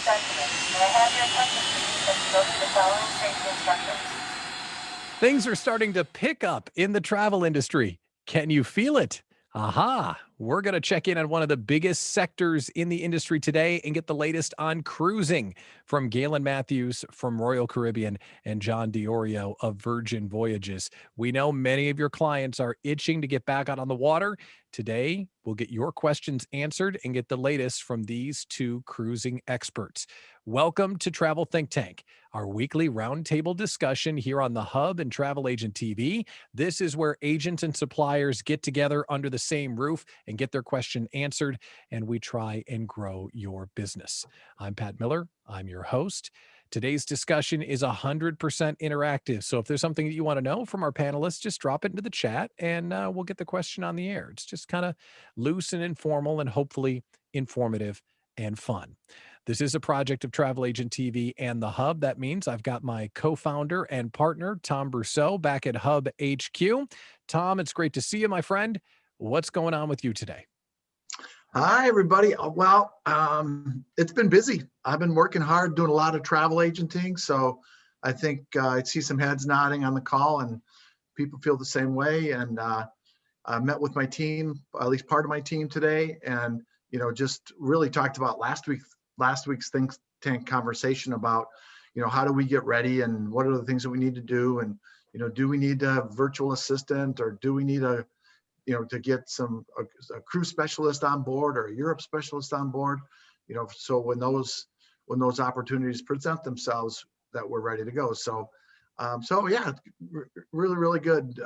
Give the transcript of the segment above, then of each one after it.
gentlemen, may I have your attention please as we go through the following safety instructions? Things are starting to pick up in the travel industry. Can you feel it? Aha. We're going to check in on one of the biggest sectors in the industry today and get the latest on cruising from Galen Mathews from Royal Caribbean and John Diorio of Virgin Voyages. We know many of your clients are itching to get back out on the water. Today, we'll get your questions answered and get the latest from these two cruising experts. Welcome to Travel Think Tank, our weekly roundtable discussion here on the Hub and Travel Agent TV. This is where agents and suppliers get together under the same roof and get their question answered, and we try and grow your business. I'm Pat Miller. I'm your host. Today's discussion is 100% interactive. So if there's something that you want to know from our panelists, just drop it into the chat and we'll get the question on the air. It's just kind of loose and informal and hopefully informative and fun. This is a project of Travel Agent TV and the Hub. That means I've got my co-founder and partner, Tom Brousseau, back at Hub HQ. Tom, it's great to see you, my friend. What's going on with you today? Hi, everybody. It's been busy. I've been working hard, doing a lot of travel agenting. So I think I see some heads nodding on the call and people feel the same way. And I met with my team, at least part of my team today, and just really talked about last week's Think Tank conversation about, how do we get ready and what are the things that we need to do? And, do we need a virtual assistant, or do we need to get a cruise specialist on board or a Europe specialist on board, so when those opportunities present themselves, that we're ready to go. So yeah, really, really good,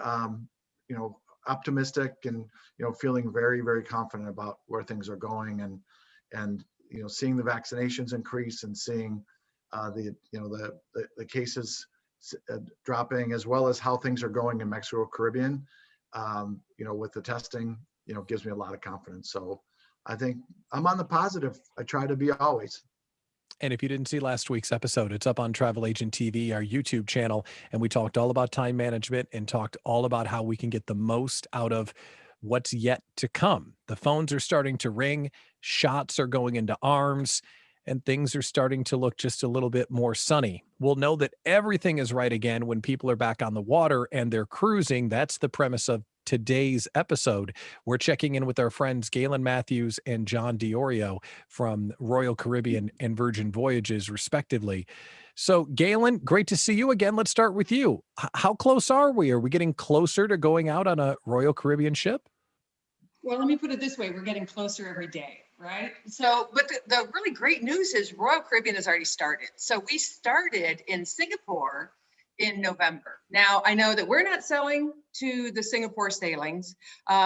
optimistic and, feeling very, very confident about where things are going, and seeing the vaccinations increase and seeing the cases dropping, as well as how things are going in Mexico, Caribbean. With the testing, gives me a lot of confidence. So I think I'm on the positive. I try to be always. And if you didn't see last week's episode, it's up on Travel Agent TV, our YouTube channel. And we talked all about time management and talked all about how we can get the most out of what's yet to come. The phones are starting to ring, shots are going into arms, and things are starting to look just a little bit more sunny. We'll know that everything is right again when people are back on the water and they're cruising. That's the premise of today's episode. We're checking in with our friends Galen Mathews and John Diorio from Royal Caribbean and Virgin Voyages, respectively. So, Galen, great to see you again. Let's start with you. How close are we? Are we getting closer to going out on a Royal Caribbean ship? Well, let me put it this way. We're getting closer every day, right? So, but the really great news is Royal Caribbean has already started. So we started in Singapore in November. Now, I know that we're not selling to the Singapore sailings.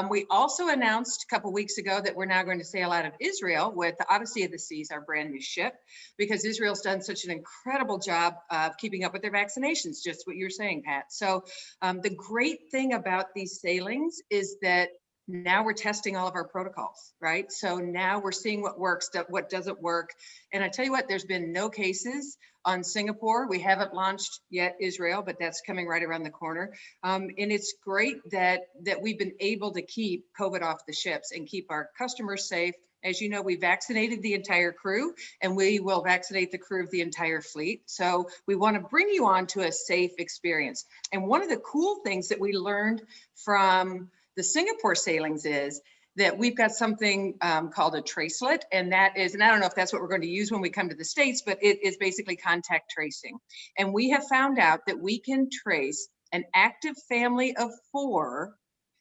We also announced a couple weeks ago that we're now going to sail out of Israel with the Odyssey of the Seas, our brand new ship, because Israel's done such an incredible job of keeping up with their vaccinations, just what you were saying, Pat. So the great thing about these sailings is that now we're testing all of our protocols, right? So now we're seeing what works, what doesn't work. And I tell you what, there's been no cases on Singapore. We haven't launched yet Israel, but that's coming right around the corner. And it's great that we've been able to keep COVID off the ships and keep our customers safe. As you know, we vaccinated the entire crew, and we will vaccinate the crew of the entire fleet. So we want to bring you on to a safe experience. And one of the cool things that we learned from the Singapore sailings is that we've got something called a tracelet, and that is, and I don't know if that's what we're going to use when we come to the States, but it is basically contact tracing. And we have found out that we can trace an active family of 4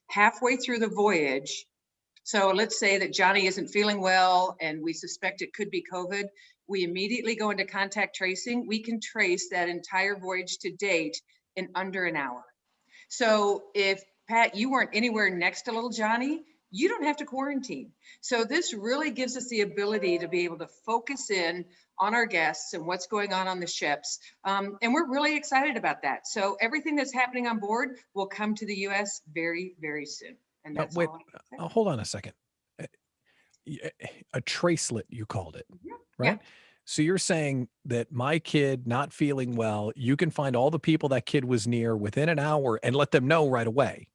halfway through the voyage. So let's say that Johnny isn't feeling well and we suspect it could be COVID. We immediately go into contact tracing. We can trace that entire voyage to date in under an hour. So if Pat, you weren't anywhere next to little Johnny, you don't have to quarantine. So this really gives us the ability to be able to focus in on our guests and what's going on the ships. And we're really excited about that. So everything that's happening on board will come to the US very, very soon. And that's wait, all hold on a second. A tracelet, you called it, right? Yeah. So you're saying that my kid not feeling well, you can find all the people that kid was near within an hour and let them know right away.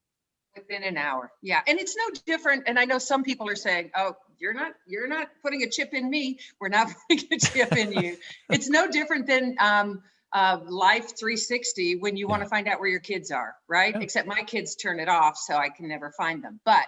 Within an hour. Yeah. And it's no different. And I know some people are saying, oh, you're not putting a chip in me. We're not putting a chip in you. It's no different than Life 360 when you want to find out where your kids are, right? Yeah. Except my kids turn it off, so I can never find them. But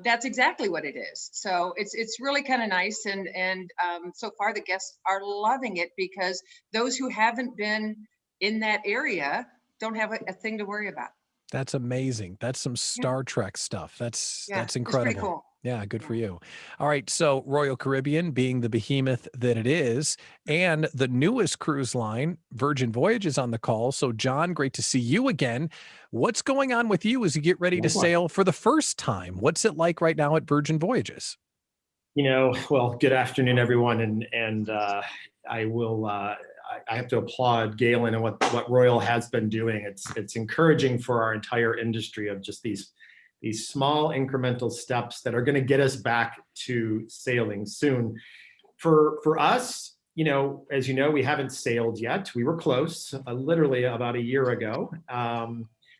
that's exactly what it is. So it's really kind of nice. And so far the guests are loving it because those who haven't been in that area don't have a thing to worry about. That's amazing. That's some Star Trek stuff. That's Yeah, it's incredible. pretty cool. Yeah, good for you. All right, so Royal Caribbean being the behemoth that it is, and the newest cruise line, Virgin Voyages, on the call. So, John, great to see you again. What's going on with you as you get ready to sail for the first time? What's it like right now at Virgin Voyages? Well, good afternoon, everyone, and I will. I have to applaud Galen and what Royal has been doing. It's encouraging for our entire industry of just these small incremental steps that are going to get us back to sailing soon. For us, as you know, we haven't sailed yet. We were close, literally about a year ago.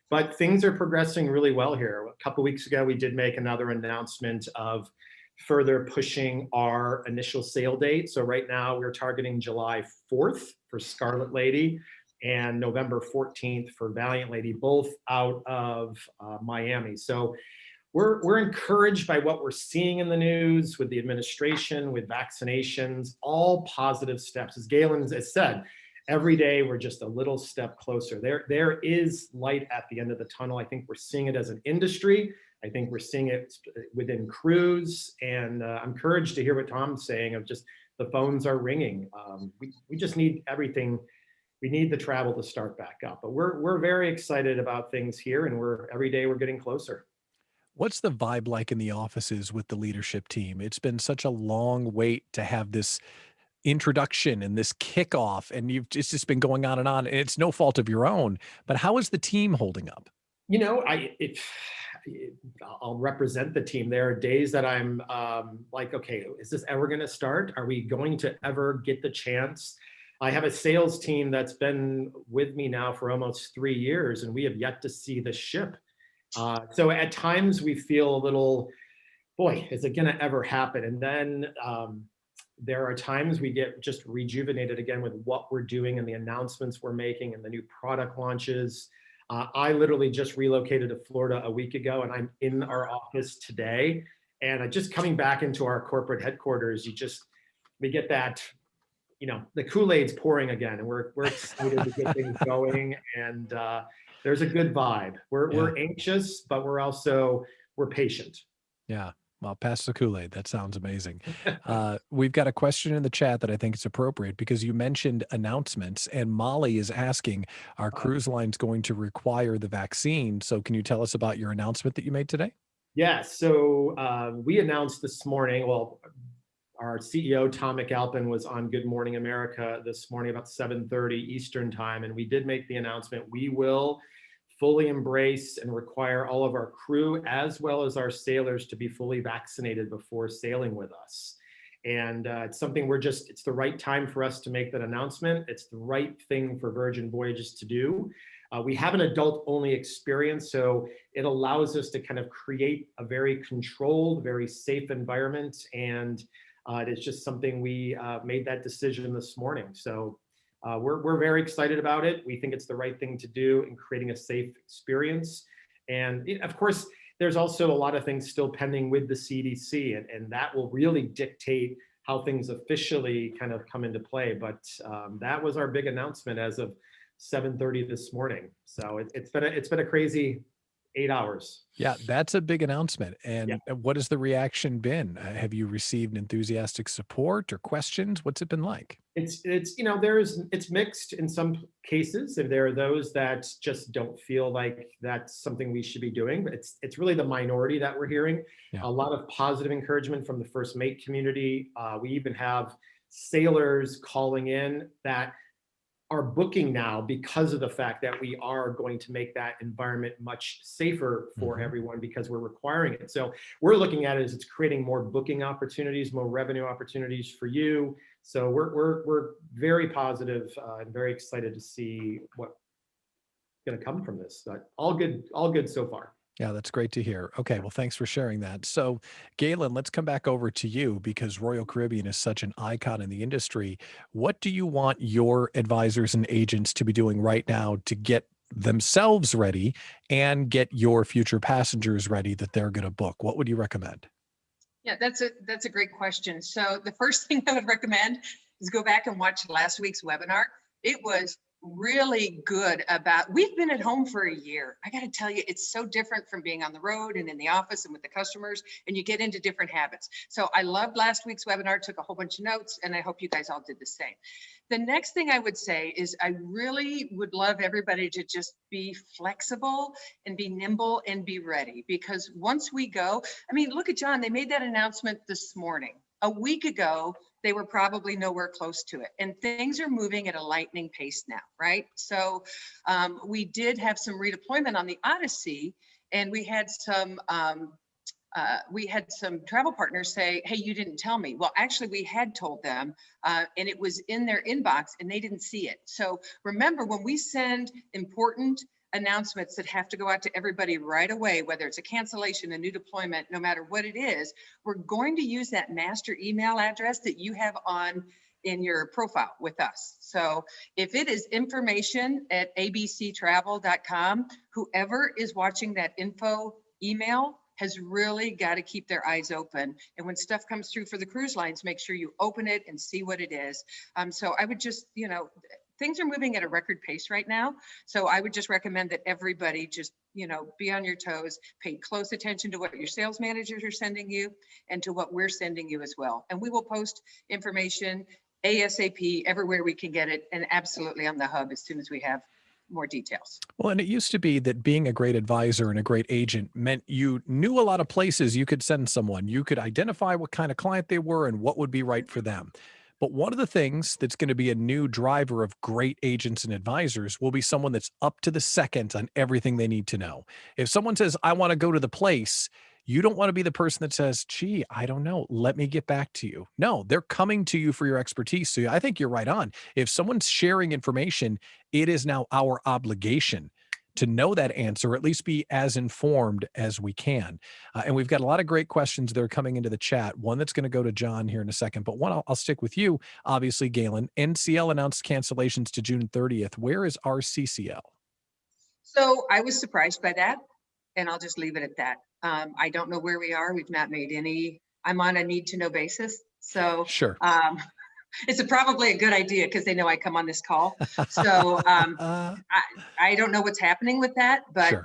But things are progressing really well here. A couple of weeks ago, we did make another announcement of further pushing our initial sail date. So right now we're targeting July 4th for Scarlet Lady and November 14th for Valiant Lady, both out of Miami. So we're encouraged by what we're seeing in the news with the administration, with vaccinations, all positive steps. As Galen has said, every day we're just a little step closer. There is light at the end of the tunnel. I think we're seeing it as an industry. I think we're seeing it within cruise, and I'm encouraged to hear what Tom's saying of just the phones are ringing. We just need everything. We need the travel to start back up, but we're very excited about things here, and every day we're getting closer. What's the vibe like in the offices with the leadership team? It's been such a long wait to have this introduction and this kickoff, and it's just been going on, and it's no fault of your own. But how is the team holding up? I'll represent the team. There are days that I'm like, okay, is this ever going to start? Are we going to ever get the chance? I have a sales team that's been with me now for almost 3 years, and we have yet to see the ship. So at times we feel a little, boy, is it going to ever happen? And then there are times we get just rejuvenated again with what we're doing and the announcements we're making and the new product launches. I literally just relocated to Florida a week ago, and I'm in our office today. And just coming back into our corporate headquarters, we get that, the Kool-Aid's pouring again, and we're excited to get things going. And there's a good vibe. We're anxious, but we're patient. Yeah. Well, pass the Kool-Aid. That sounds amazing. We've got a question in the chat that I think is appropriate because you mentioned announcements, and Molly is asking, are cruise lines going to require the vaccine? So can you tell us about your announcement that you made today? Yeah, so we announced this morning, well, our CEO, Tom McAlpin, was on Good Morning America this morning about 7:30 Eastern time, and we did make the announcement. We will fully embrace and require all of our crew as well as our sailors to be fully vaccinated before sailing with us. And it's something it's the right time for us to make that announcement. It's the right thing for Virgin Voyages to do. We have an adult-only experience, so it allows us to kind of create a very controlled, very safe environment. And it's just something we made that decision this morning. So we're very excited about it. We think it's the right thing to do in creating a safe experience. And of course, there's also a lot of things still pending with the CDC, and that will really dictate how things officially kind of come into play. But that was our big announcement as of 7:30 this morning. So it's been a crazy 8 hours. Yeah, that's a big announcement. And what has the reaction been? Have you received enthusiastic support or questions? What's it been like? It's mixed in some cases. If there are those that just don't feel like that's something we should be doing, but it's really the minority that we're hearing. Yeah. A lot of positive encouragement from the first mate community. We even have sailors calling in that are booking now because of the fact that we are going to make that environment much safer for everyone because we're requiring it. So we're looking at it as it's creating more booking opportunities, more revenue opportunities for you. So we're very positive and very excited to see what's going to come from this. But all good so far. Yeah, that's great to hear. Okay, well, thanks for sharing that. So, Galen, let's come back over to you because Royal Caribbean is such an icon in the industry. What do you want your advisors and agents to be doing right now to get themselves ready and get your future passengers ready that they're going to book? What would you recommend? Yeah, that's a great question. So the first thing I would recommend is go back and watch last week's webinar. It was really good about, we've been at home for a year. I got to tell you, it's so different from being on the road and in the office and with the customers, and you get into different habits. So I loved last week's webinar, took a whole bunch of notes, and I hope you guys all did the same. The next thing I would say is I really would love everybody to just be flexible and be nimble and be ready, because once we go, I mean, look at John, they made that announcement this morning. A week ago, they were probably nowhere close to it. And things are moving at a lightning pace now, right? So we did have some redeployment on the Odyssey, and we had some travel partners say, hey, you didn't tell me. Well, actually, we had told them, and it was in their inbox, and they didn't see it. So remember, when we send important announcements that have to go out to everybody right away, whether it's a cancellation, a new deployment, no matter what it is, we're going to use that master email address that you have on in your profile with us. So if it is information@abctravel.com, whoever is watching that info email has really got to keep their eyes open. And when stuff comes through for the cruise lines, make sure you open it and see what it is. So I would just, things are moving at a record pace right now. So I would just recommend that everybody just, be on your toes, pay close attention to what your sales managers are sending you and to what we're sending you as well. And we will post information ASAP everywhere we can get it, and absolutely on the hub as soon as we have more details. Well, and it used to be that being a great advisor and a great agent meant you knew a lot of places you could send someone. You could identify what kind of client they were and what would be right for them. But one of the things that's going to be a new driver of great agents and advisors will be someone that's up to the second on everything they need to know. If someone says, I want to go to the place, you don't want to be the person that says, gee, I don't know, let me get back to you. No, they're coming to you for your expertise. So I think you're right on. If someone's sharing information, it is now our obligation to know that answer, or at least be as informed as we can. And we've got a lot of great questions that are coming into the chat. One that's going to go to John here in a second, but one I'll stick with you, obviously, Galen. NCL announced cancellations to June 30th. Where is RCCL? So I was surprised by that, and I'll just leave it at that. I don't know where we are. We've not made any, I'm on a need to know basis. So Sure. It's probably a good idea because they know I come on this call. So I don't know what's happening with that, but Sure.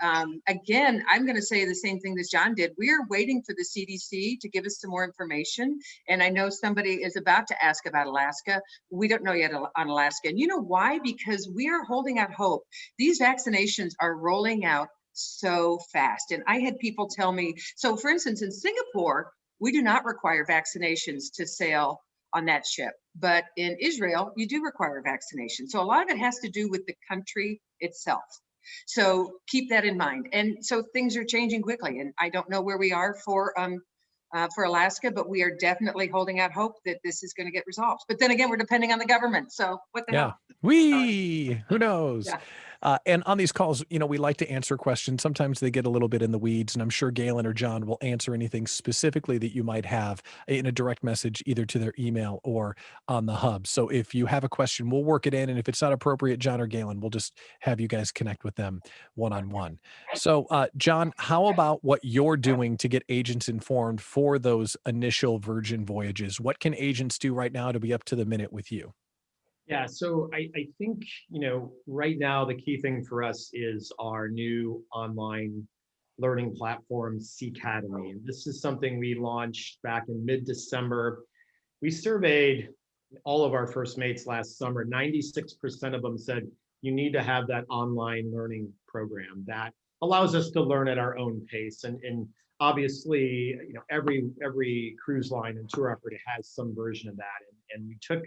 Again, I'm going to say the same thing that John did. We are waiting for the CDC to give us some more information. And I know somebody is about to ask about Alaska. We don't know yet on Alaska. And you know why? Because we are holding out hope. These vaccinations are rolling out so fast. And I had people tell me, so for instance, in Singapore, we do not require vaccinations to sail on that ship. But in Israel, you do require a vaccination. So a lot of it has to do with the country itself. So keep that in mind. And so things are changing quickly. And I don't know where we are for Alaska, but we are definitely holding out hope that this is going to get resolved. But then again, we're depending on the government. So what the hell? Who knows? Yeah. And on these calls, we like to answer questions. Sometimes they get a little bit in the weeds, and I'm sure Galen or John will answer anything specifically that you might have in a direct message, either to their email or on the hub. So if you have a question, we'll work it in. And if it's not appropriate, John or Galen, we'll just have you guys connect with them one-on-one. So John, how about what you're doing to get agents informed for those initial Virgin voyages? What can agents do right now to be up to the minute with you? Yeah, so I think, right now the key thing for us is our new online learning platform, Academy. And this is something we launched back in mid-December. We surveyed all of our first mates last summer. 96% of them said, you need to have that online learning program that allows us to learn at our own pace. And obviously, every cruise line and tour operator has some version of that. And we took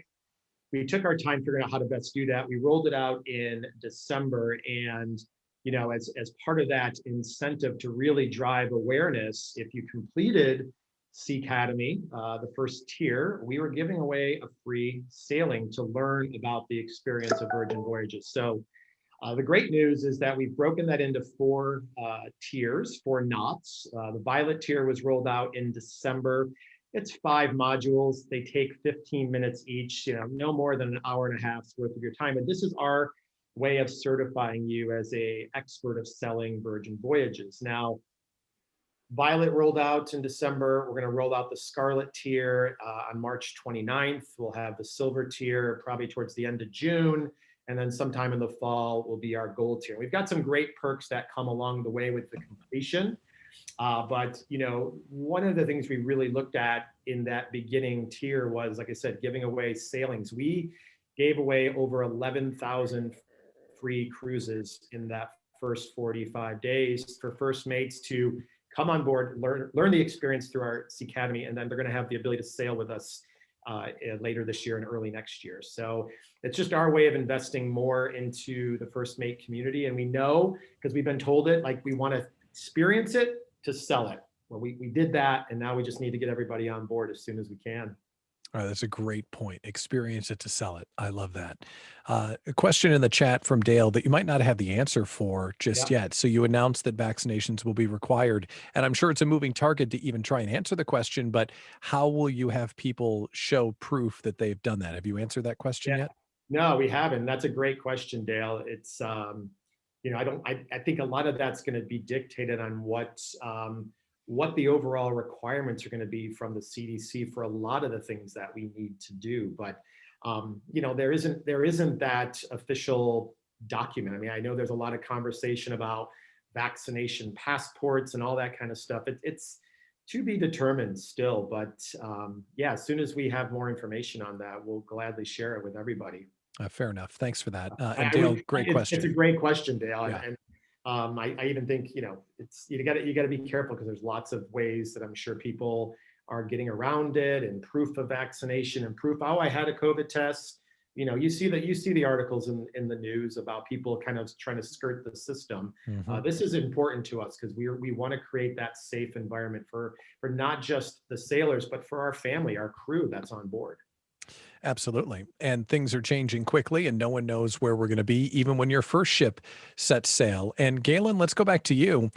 our time figuring out how to best do that. We rolled it out in December, and as part of that incentive to really drive awareness, if you completed Academy, the first tier, we were giving away a free sailing to learn about the experience of Virgin Voyages. So The great news is that we've broken that into four tiers, four knots. The violet tier was rolled out in December. It's 5 modules. They take 15 minutes each, no more than an hour and a half's worth of your time. And this is our way of certifying you as an expert of selling Virgin Voyages. Now, Violet rolled out in December. We're going to roll out the Scarlet tier on March 29th. We'll have the Silver tier probably towards the end of June. And then sometime in the fall will be our Gold tier. We've got some great perks that come along the way with the completion. But one of the things we really looked at in that beginning tier was, like I said, giving away sailings. We gave away over 11,000 free cruises in that first 45 days for first mates to come on board, learn the experience through our Sea Academy, and then they're going to have the ability to sail with us later this year and early next year. So it's just our way of investing more into the first mate community. And we know, because we've been told it, like we want to experience it to sell it. Well, we did that, and now we just need to get everybody on board as soon as we can. All right, that's a great point. Experience it to sell it. I love that. A question in the chat from Dale that you might not have the answer for just yet. So you announced that vaccinations will be required, and I'm sure it's a moving target to even try and answer the question, but how will you have people show proof that they've done that? Have you answered that question yet? No, we haven't. That's a great question, Dale. It's, I think a lot of that's going to be dictated on what the overall requirements are going to be from the CDC for a lot of the things that we need to do. But, there isn't that official document. I mean, I know there's a lot of conversation about vaccination passports and all that kind of stuff. It's to be determined still, but as soon as we have more information on that, we'll gladly share it with everybody. Fair enough. Thanks for that. And Dale, great question. It's a great question, Dale. Yeah. And I even think, it's you got to be careful, because there's lots of ways that I'm sure people are getting around it, and proof of vaccination and proof, I had a COVID test. You see the articles in the news about people kind of trying to skirt the system. Mm-hmm. This is important to us, because we want to create that safe environment for not just the sailors, but for our family, our crew that's on board. Absolutely. And things are changing quickly, and no one knows where we're going to be, even when your first ship sets sail. And Galen, let's go back to you.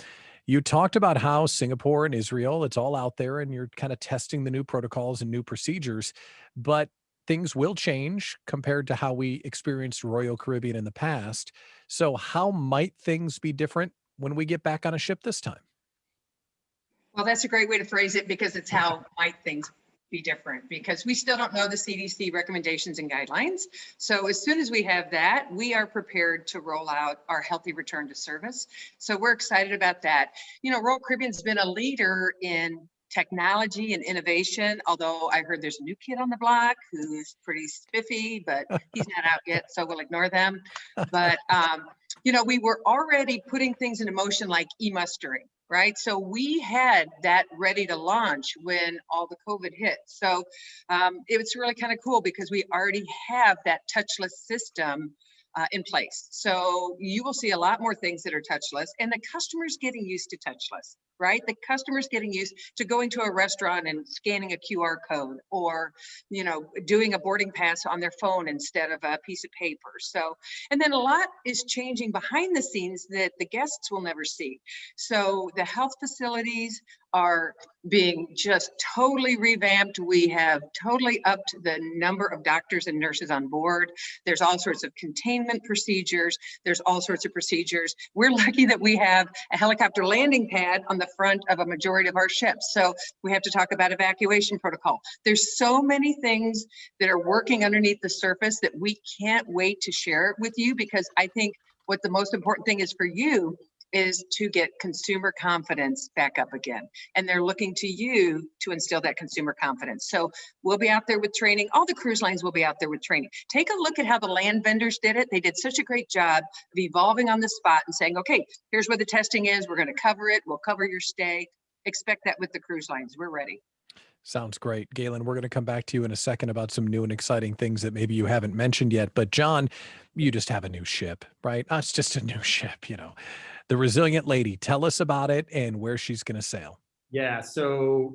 You talked about how Singapore and Israel, it's all out there, and you're kind of testing the new protocols and new procedures, but things will change compared to how we experienced Royal Caribbean in the past. So how might things be different when we get back on a ship this time? Well, that's a great way to phrase it, because it's how might things be different, because we still don't know the CDC recommendations and guidelines. So as soon as we have that, we are prepared to roll out our healthy return to service. So we're excited about that. Royal Caribbean's been a leader in technology and innovation, although I heard there's a new kid on the block who's pretty spiffy, but he's not out yet, so we'll ignore them. But, we were already putting things into motion like e-mustering, right? So we had that ready to launch when all the COVID hit. So it was really kind of cool, because we already have that touchless system in place. So you will see a lot more things that are touchless, and the customer's getting used to touchless, right? The customer's getting used to going to a restaurant and scanning a QR code, or, doing a boarding pass on their phone instead of a piece of paper. So, and then a lot is changing behind the scenes that the guests will never see. So the health facilities are being just totally revamped. We have totally upped the number of doctors and nurses on board. There's all sorts of containment procedures. There's all sorts of procedures. We're lucky that we have a helicopter landing pad on the front of a majority of our ships. So we have to talk about evacuation protocol. There's so many things that are working underneath the surface that we can't wait to share it with you, because I think what the most important thing is for you is to get consumer confidence back up again. And they're looking to you to instill that consumer confidence. So we'll be out there with training. All the cruise lines will be out there with training. Take a look at how the land vendors did it. They did such a great job of evolving on the spot and saying, okay, here's where the testing is. We're going to cover it. We'll cover your stay. Expect that with the cruise lines. We're ready. Sounds great. Galen, we're going to come back to you in a second about some new and exciting things that maybe you haven't mentioned yet. But John, you just have a new ship, right? It's just a new ship, The Resilient Lady. Tell us about it and where she's going to sail. Yeah, so,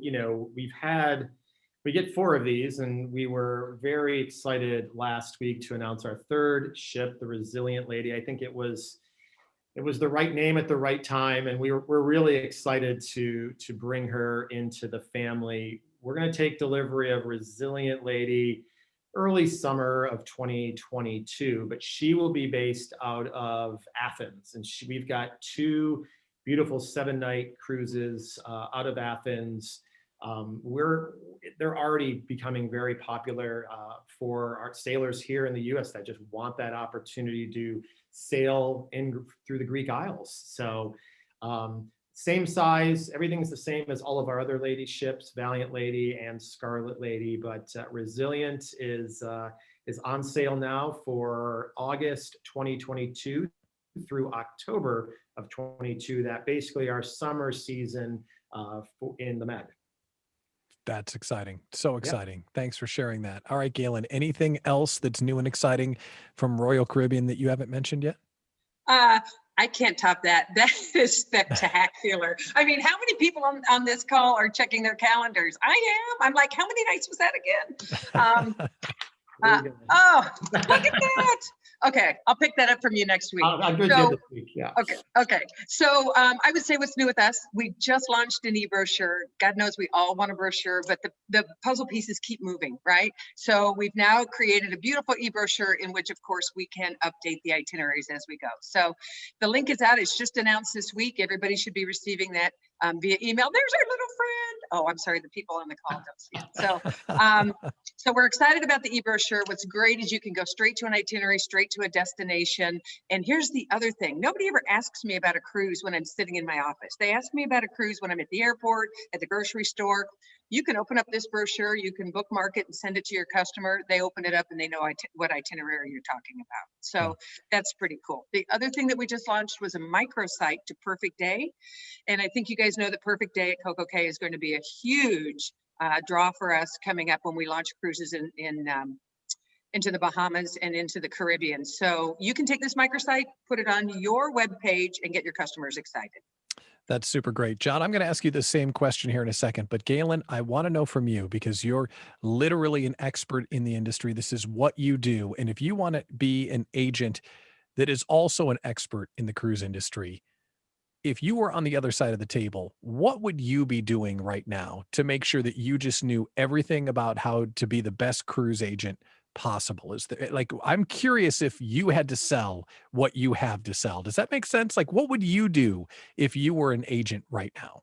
we've had We get 4 of these, and we were very excited last week to announce our 3rd ship, the Resilient Lady. I think it was the right name at the right time, and we're really excited to bring her into the family. We're going to take delivery of Resilient Lady early summer of 2022, but she will be based out of Athens, and we've got 2 beautiful 7-night cruises out of Athens. They're already becoming very popular for our sailors here in the U.S. that just want that opportunity to sail in through the Greek Isles. So same size, everything's the same as all of our other lady ships, Valiant Lady and Scarlet Lady, but Resilient is on sale now for August 2022 through October of 22. That basically our summer season in the Med. That's exciting. So exciting. Yep. Thanks for sharing that. All right, Galen, anything else that's new and exciting from Royal Caribbean that you haven't mentioned yet? I can't top that. That is spectacular. I mean, how many people on this call are checking their calendars? I am. I'm like, how many nights was that again? Oh, look at that. Okay, I'll pick that up from you next week. I'll do it this week, yeah. Okay. So I would say what's new with us, we just launched an e-brochure. God knows we all want a brochure, but the puzzle pieces keep moving, right? So we've now created a beautiful e-brochure in which, of course, we can update the itineraries as we go. So the link is out. It's just announced this week. Everybody should be receiving that via email. There's our little friend. Oh, I'm sorry, the people on the call don't see it. So we're excited about the e-brochure. What's great is you can go straight to an itinerary, straight to a destination. And here's the other thing. Nobody ever asks me about a cruise when I'm sitting in my office. They ask me about a cruise when I'm at the airport, at the grocery store. You can open up this brochure, you can bookmark it and send it to your customer. They open it up and they know what itinerary you're talking about. So that's pretty cool. The other thing that we just launched was a microsite to Perfect Day. And I think you guys know that Perfect Day at Coco Cay is going to be a huge draw for us coming up when we launch cruises into the Bahamas and into the Caribbean. So you can take this microsite, put it on your webpage, and get your customers excited. That's super great. John, I'm going to ask you the same question here in a second, but Galen, I want to know from you because you're literally an expert in the industry. This is what you do. And if you want to be an agent that is also an expert in the cruise industry, if you were on the other side of the table, what would you be doing right now to make sure that you just knew everything about how to be the best cruise agent possible? Is there, like, I'm curious if you had to sell what you have to sell. Does that make sense? Like, what would you do if you were an agent right now?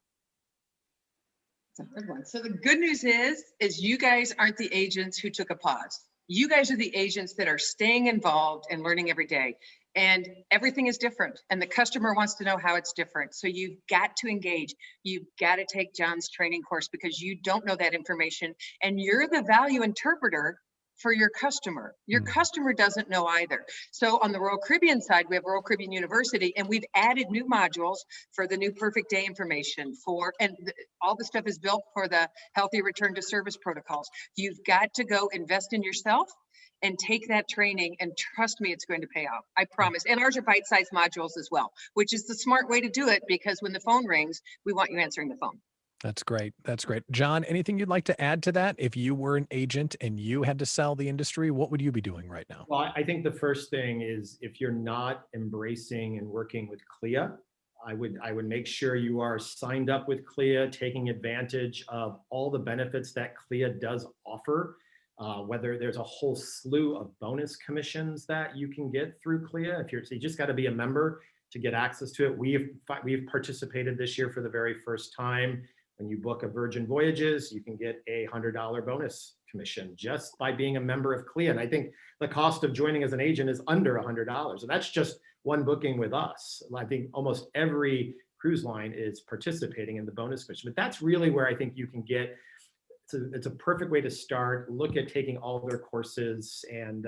It's a hard one. So the good news is you guys aren't the agents who took a pause. You guys are the agents that are staying involved and learning every day. And everything is different. And the customer wants to know how it's different. So you've got to engage. You've got to take John's training course because you don't know that information. And you're the value interpreter for your customer. Your customer doesn't know either. So on the Royal Caribbean side, we have Royal Caribbean University, and we've added new modules for the new Perfect Day information all the stuff is built for the healthy return to service protocols. You've got to go invest in yourself and take that training, and trust me, it's going to pay off. I promise. And ours are bite-sized modules as well, which is the smart way to do it because when the phone rings, we want you answering the phone. That's great. That's great. John, anything you'd like to add to that? If you were an agent and you had to sell the industry, what would you be doing right now? Well, I think the first thing is if you're not embracing and working with CLIA, I would make sure you are signed up with CLIA, taking advantage of all the benefits that CLIA does offer. Whether there's a whole slew of bonus commissions that you can get through CLIA. So you just got to be a member to get access to it. We've participated this year for the very first time. When you book a Virgin Voyages, you can get a $100 bonus commission just by being a member of CLIA. And I think the cost of joining as an agent is under $100. And that's just one booking with us. I think almost every cruise line is participating in the bonus commission. But that's really where I think you can get. It's a perfect way to start. Look at taking all their courses and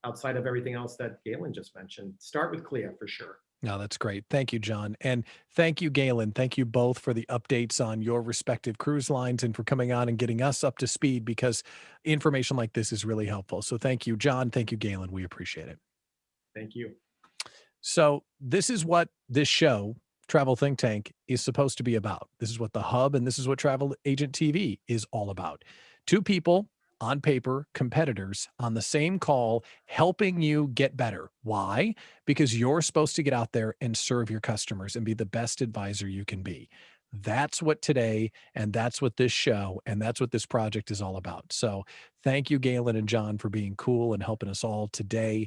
outside of everything else that Galen just mentioned, start with CLIA for sure. No, that's great. Thank you, John. And thank you, Galen. Thank you both for the updates on your respective cruise lines and for coming on and getting us up to speed because information like this is really helpful. So thank you, John. Thank you, Galen. We appreciate it. Thank you. So this is what this show Travel Think Tank is supposed to be about. This is what the hub and this is what Travel Agent TV is all about. Two people on paper, competitors on the same call, helping you get better. Why? Because you're supposed to get out there and serve your customers and be the best advisor you can be. That's what today, and that's what this show, and that's what this project is all about. So thank you, Galen and John, for being cool and helping us all today.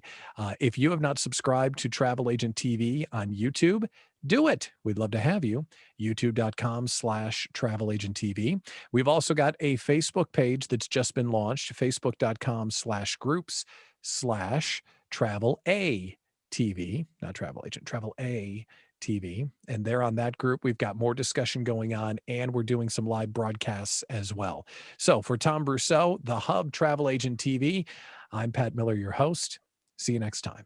If you have not subscribed to Travel Agent TV on YouTube, do it. We'd love to have you. YouTube.com/Travel Agent TV. We've also got a Facebook page that's just been launched, Facebook.com/groups/Travel A TV, not Travel Agent, Travel A TV. And there on that group, we've got more discussion going on, and we're doing some live broadcasts as well. So for Tom Brousseau, the Hub Travel Agent TV, I'm Pat Miller, your host. See you next time.